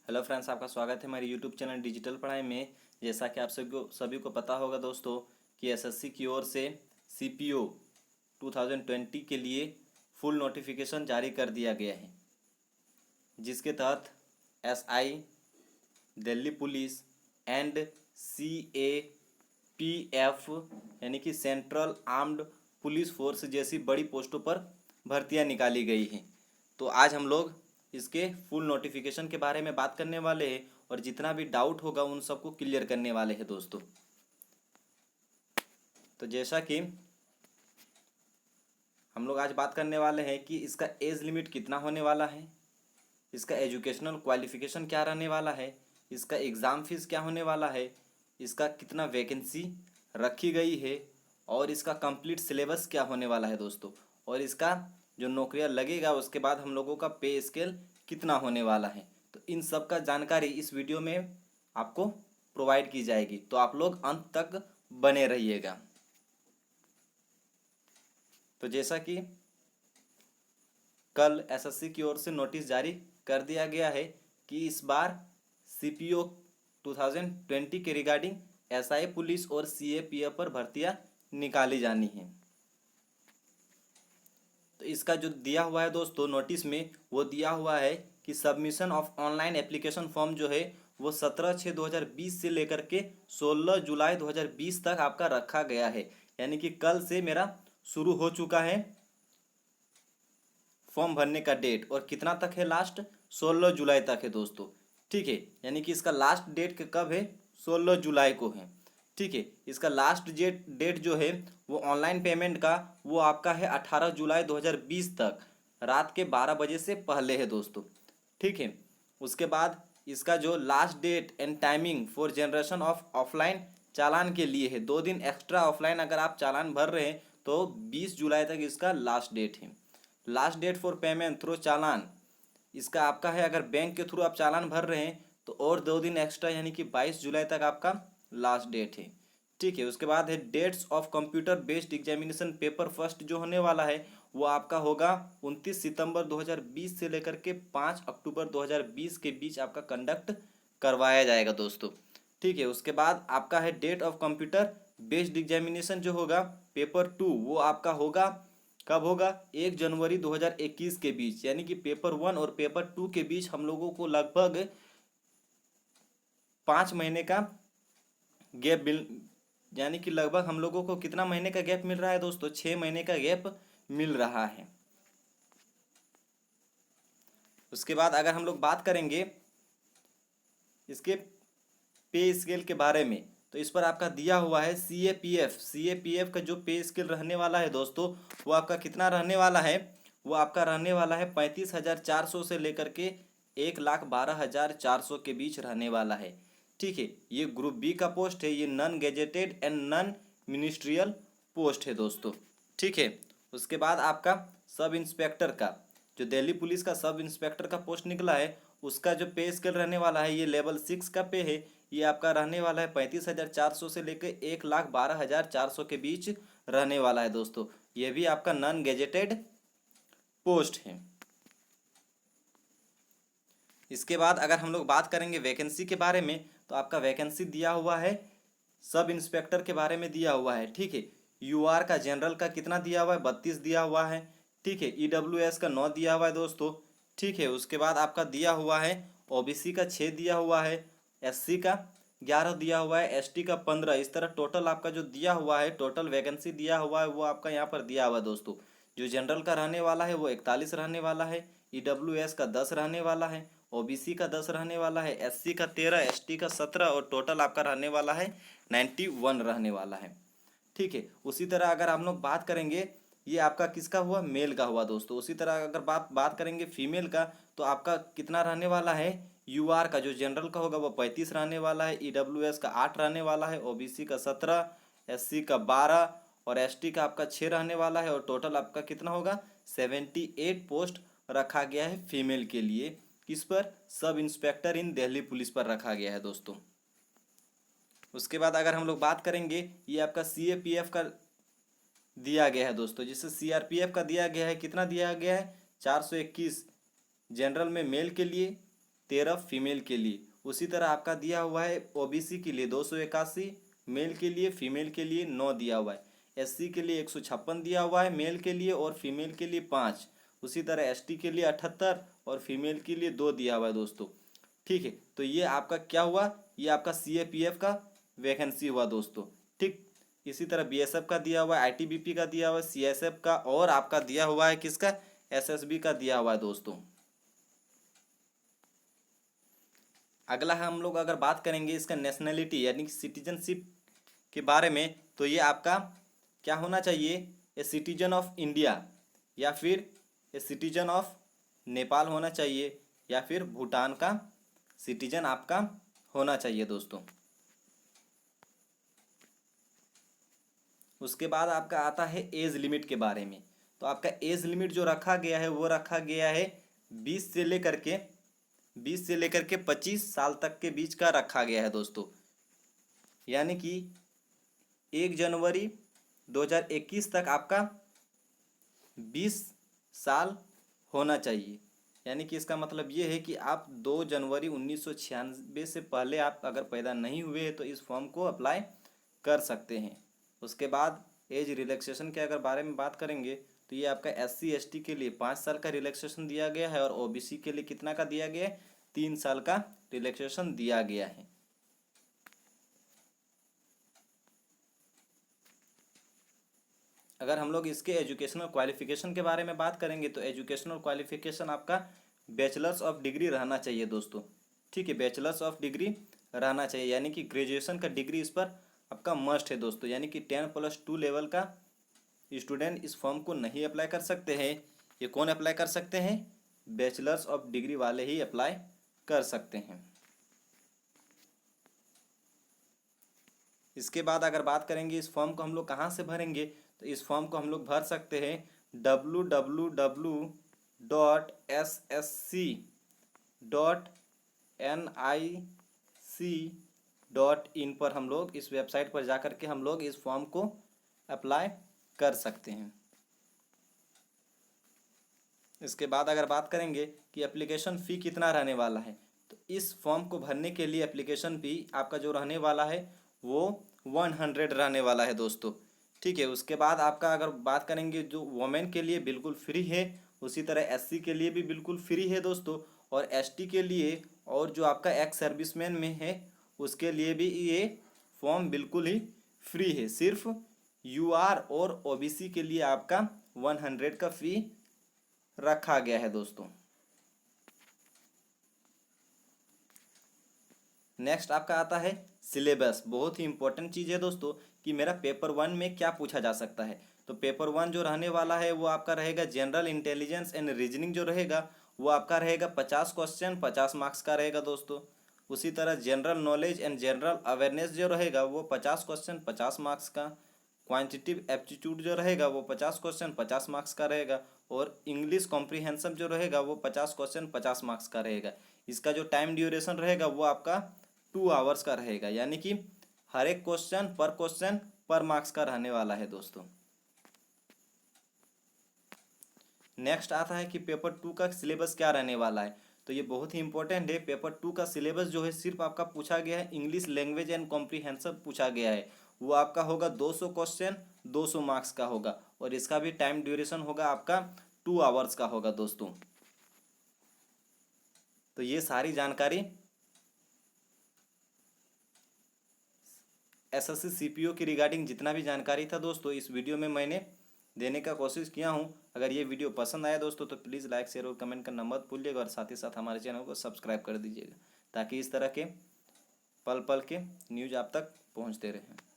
Hello friends, आपका स्वागत है हमारे यूट्यूब चैनल डिजिटल पढ़ाई में। जैसा कि आप सभी को पता होगा दोस्तों कि एसएससी की ओर से सीपीओ 2020 के लिए फुल नोटिफिकेशन जारी कर दिया गया है, जिसके तहत SI, Delhi police and CAPF यानी कि सेंट्रल आर्म्ड पुलिस फोर्स जैसी बड़ी पोस्टों पर भर्तियां निकाली गई हैं। तो आज हम लोग इसके फुल नोटिफिकेशन के बारे में बात करने वाले हैं और जितना भी डाउट होगा उन सबको क्लियर करने वाले हैं दोस्तों। तो जैसा कि हम लोग आज बात करने वाले हैं कि इसका एज लिमिट कितना होने वाला है, इसका एजुकेशनल क्वालिफिकेशन क्या रहने वाला है, इसका एग्ज़ाम फीस क्या होने वाला है, इसका कितना वैकेंसी रखी गई है और इसका कंप्लीट सिलेबस क्या होने वाला है दोस्तों, और इसका जो नौकरियां लगेगा उसके बाद हम लोगों का पे स्केल कितना होने वाला है। तो इन सब का जानकारी इस वीडियो में आपको प्रोवाइड की जाएगी, तो आप लोग अंत तक बने रहिएगा। तो जैसा कि कल एसएससी की ओर से नोटिस जारी कर दिया गया है कि इस बार सीपीओ 2020 के रिगार्डिंग एसआई पुलिस और सीएपीएफ पर भर्तियां निकाली जानी हैं। तो इसका जो दिया हुआ है दोस्तों नोटिस में, वो दिया हुआ है कि submission of online application form जो है वो 17/6/2020 से लेकर के 16 जुलाई 2020 तक आपका रखा गया है। यानी कि कल से मेरा शुरू हो चुका है फॉर्म भरने का डेट, और कितना तक है लास्ट, 16 जुलाई तक है दोस्तों। ठीक है, यानी कि इसका लास्ट डेट कब है, 16 जुलाई को है। ठीक है, इसका लास्ट डेट जो है वो ऑनलाइन पेमेंट का वो आपका है 18 जुलाई 2020 तक, रात के 12 बजे से पहले है दोस्तों। ठीक है, उसके बाद इसका जो last date and timing for generation of offline challan के लिए है, 2 दिन एक्स्ट्रा ऑफलाइन अगर आप चालान भर रहे हैं तो 20 जुलाई तक इसका लास्ट डेट है। Last date for payment through challan, इसका आपका है अगर बैंक के थ्रू आप चालान भर रहे हैं तो और 2 दिन एक्स्ट्रा, यानी कि 22 जुलाई तक आपका लास्ट डेट है। ठीक है, उसके बाद है dates of computer based examination paper first जो होने वाला है वो आपका होगा 29 सितंबर 2020 से लेकर के 5 अक्टूबर 2020 के बीच आपका कंडक्ट करवाया जाएगा दोस्तों। ठीक है, उसके बाद आपका है date of computer based examination जो होगा पेपर 2, वो आपका होगा कब होगा, 1 जनवरी 2021 के बीच। यानी कि पेपर 1 और पेपर 2 के बीच हम लोगों को लगभग 5 महीने का गैप मिल, यानी कि लगभग हम लोगों को कितना महीने का गैप मिल रहा है दोस्तों, 6 महीने का गैप मिल रहा है। उसके बाद अगर हम लोग बात करेंगे इसके पे स्केल के बारे में, तो इस पर आपका दिया हुआ है सीएपीएफ का जो पे स्केल रहने वाला है दोस्तों, वो आपका कितना रहने वाला है, वो आपका रहने वाला है 35,400 से लेकर के 1,12,400 के बीच रहने वाला है। ठीक है, ये ग्रुप बी का पोस्ट है, ये non gazetted and non ministerial post है दोस्तों। ठीक है, उसके बाद आपका सब इंस्पेक्टर का, जो दिल्ली पुलिस का सब इंस्पेक्टर का पोस्ट निकला है, उसका जो पे स्केल रहने वाला है ये लेवल 6 का पे है, ये आपका रहने वाला है 35,400 से लेकर 1,12,400 के बीच रहने वाला है दोस्तों। ये भी आपका नॉन गेजेटेड पोस्ट है। इसके बाद अगर हम लोग बात करेंगे वैकेंसी के बारे में, तो आपका वैकेंसी दिया हुआ है सब इंस्पेक्टर के बारे में दिया हुआ है। ठीक है, यूआर का जनरल का कितना दिया हुआ है, 32 दिया हुआ है। ठीक है, ईडब्ल्यूएस का 9 दिया हुआ है दोस्तों। ठीक है, उसके बाद आपका दिया हुआ है ओबीसी का 6 दिया हुआ है, एससी का 11 दिया हुआ है, एसटी का 15। इस तरह टोटल आपका जो दिया हुआ है, टोटल वैकेंसी दिया हुआ है वो आपका यहाँ पर दिया हुआ है दोस्तों। जो जनरल का रहने वाला है वो 41 रहने वाला है, ईडब्ल्यूएस का 10 रहने वाला है, ओबीसी का 10 रहने वाला है, एससी का 13, एसटी का 17 और टोटल आपका रहने वाला है 91 रहने वाला है। ठीक है, उसी तरह अगर हम लोग बात करेंगे, ये आपका किसका हुआ, मेल का हुआ दोस्तों। उसी तरह अगर बात करेंगे फीमेल का, तो आपका कितना रहने वाला है, यूआर का जो जनरल का होगा वो 35 रहने वाला है, ईडब्ल्यूएस का 8 रहने वाला है, ओबीसी का 17, एससी का 12 और एसटी का आपका 6 रहने वाला है, और टोटल आपका कितना होगा, 78 पोस्ट रखा गया है फीमेल के लिए। किस पर, सब इंस्पेक्टर इन दिल्ली पुलिस पर रखा गया है दोस्तों। उसके बाद अगर हम लोग बात करेंगे, ये आपका सीएपीएफ का दिया गया है दोस्तों, जिससे सीआरपीएफ का दिया गया है, कितना दिया गया है, 421 जनरल में मेल के लिए, 13 फीमेल के लिए। उसी तरह आपका दिया हुआ है ओबीसी के लिए 281, मेल के लिए, फीमेल के लिए 9 दिया हुआ है। एससी के लिए 156 दिया हुआ है मेल के लिए और फीमेल के लिए 5। उसी तरह एसटी के लिए 78 और फीमेल के लिए 2 दिया हुआ है दोस्तों। ठीक है, तो ये आपका क्या हुआ, ये आपका सीएपीएफ का वैकेंसी हुआ दोस्तों। ठीक, इसी तरह बीएसएफ का दिया हुआ है, आईटीबीपी का दिया हुआ है, सीएसएफ का, और आपका दिया हुआ है किसका, एसएसबी का दिया हुआ है दोस्तों। अगला हम लोग अगर बात करेंगे इसका नेशनलिटी यानी कि सिटीजनशिप के बारे में, तो ये आपका क्या होना चाहिए, ए सिटीजन ऑफ इंडिया या फिर ए सिटीजन ऑफ नेपाल होना चाहिए या फिर भूटान का सिटीजन आपका होना चाहिए दोस्तों। उसके बाद आपका आता है एज लिमिट के बारे में। तो आपका एज लिमिट जो रखा गया है वो रखा गया है 20 से लेकर के 25 साल तक के बीच का रखा गया है दोस्तों। यानी कि 1 जनवरी 2021 तक आपका 20 साल होना चाहिए। यानी कि इसका मतलब ये है कि आप 2 जनवरी 1996 से पहले आप अगर पैदा नहीं हुए हैं तो इस फॉर्म को अप्लाई कर सकते हैं। उसके बाद एज रिलैक्सेशन के अगर बारे में बात करेंगे तो ये आपका SC ST के लिए 5 साल का रिलैक्सेशन दिया गया है और OBC के लिए कितना का दिया गया है, 3 साल का रिलैक्सेशन दिया गया है। अगर हम लोग इसके एजुकेशनल क्वालिफिकेशन के बारे में बात करेंगे तो एजुकेशनल क्वालिफिकेशन आपका बैचलर्स ऑफ डिग्री रहना चाहिए दोस्तों। ठीक है, बैचलर्स ऑफ डिग्री रहना चाहिए, यानी कि ग्रेजुएशन का डिग्री इस पर आपका मस्ट है दोस्तों। यानी कि 10+2 लेवल का स्टूडेंट इस फॉर्म को नहीं अप्लाई कर सकते हैं। ये कौन अप्लाई कर सकते हैं, बैचलर्स ऑफ डिग्री वाले ही अप्लाई कर सकते हैं। इसके बाद अगर बात करेंगे इस फॉर्म को हम लोग कहाँ से भरेंगे, तो इस फॉर्म को हम लोग भर सकते हैं www.ssc.nic.in पर हम लोग इस वेबसाइट पर जा कर के हम लोग इस फॉर्म को अप्लाई कर सकते हैं। इसके बाद अगर बात करेंगे कि एप्लीकेशन फ़ी कितना रहने वाला है, तो इस फॉर्म को भरने के लिए एप्लीकेशन फ़ी आपका जो रहने वाला है वो 100 रहने वाला है दोस्तों। ठीक है, उसके बाद आपका अगर बात करेंगे जो वोमेन के लिए बिल्कुल फ्री है, उसी तरह SC के लिए भी बिल्कुल फ्री है दोस्तों, और ST के लिए और जो आपका एक्स सर्विसमैन में है उसके लिए भी ये फॉर्म बिल्कुल ही फ्री है। सिर्फ UR और OBC के लिए आपका 100 का फ़ी रखा गया है दोस्तों। नेक्स्ट आपका आता है सिलेबस। बहुत ही इंपॉर्टेंट चीज़ है दोस्तों कि मेरा पेपर 1 में क्या पूछा जा सकता है। तो पेपर 1 जो रहने वाला है वो आपका रहेगा जनरल इंटेलिजेंस एंड रीजनिंग जो रहेगा वो आपका रहेगा 50 क्वेश्चन 50 मार्क्स का रहेगा दोस्तों। उसी तरह general knowledge and general awareness जो रहेगा वो 50 क्वेश्चन 50 मार्क्स का। क्वांटिटिव एप्टीट्यूड जो रहेगा वो 50 क्वेश्चन 50 मार्क्स का रहेगा। और इंग्लिश कॉम्प्रीहेंशन जो रहेगा वो 50 क्वेश्चन 50 मार्क्स का रहेगा। इसका जो टाइम ड्यूरेशन रहेगा वो आपका 2 आवर्स का रहेगा, यानी कि हर एक क्वेश्चन पर मार्क्स का रहने वाला है दोस्तों। नेक्स्ट आता है कि पेपर 2 का सिलेबस क्या रहने वाला है। तो ये बहुत ही इंपॉर्टेंट है। पेपर 2 का सिलेबस जो है सिर्फ आपका पूछा गया है इंग्लिश लैंग्वेज एंड कॉम्प्रीहेंशन पूछा गया है। वो आपका होगा 200 क्वेश्चन 200 मार्क्स का होगा और इसका भी टाइम ड्यूरेशन होगा आपका 2 आवर्स का होगा दोस्तों। तो ये सारी जानकारी SSC CPO की रिगार्डिंग जितना भी जानकारी था दोस्तों इस वीडियो में मैंने देने का कोशिश किया हूं। अगर ये वीडियो पसंद आया दोस्तों तो प्लीज़ लाइक शेयर और कमेंट करना मत भूलिएगा और साथ ही साथ हमारे चैनल को सब्सक्राइब कर दीजिएगा ताकि इस तरह के पल पल के न्यूज़ आप तक पहुंचते रहें।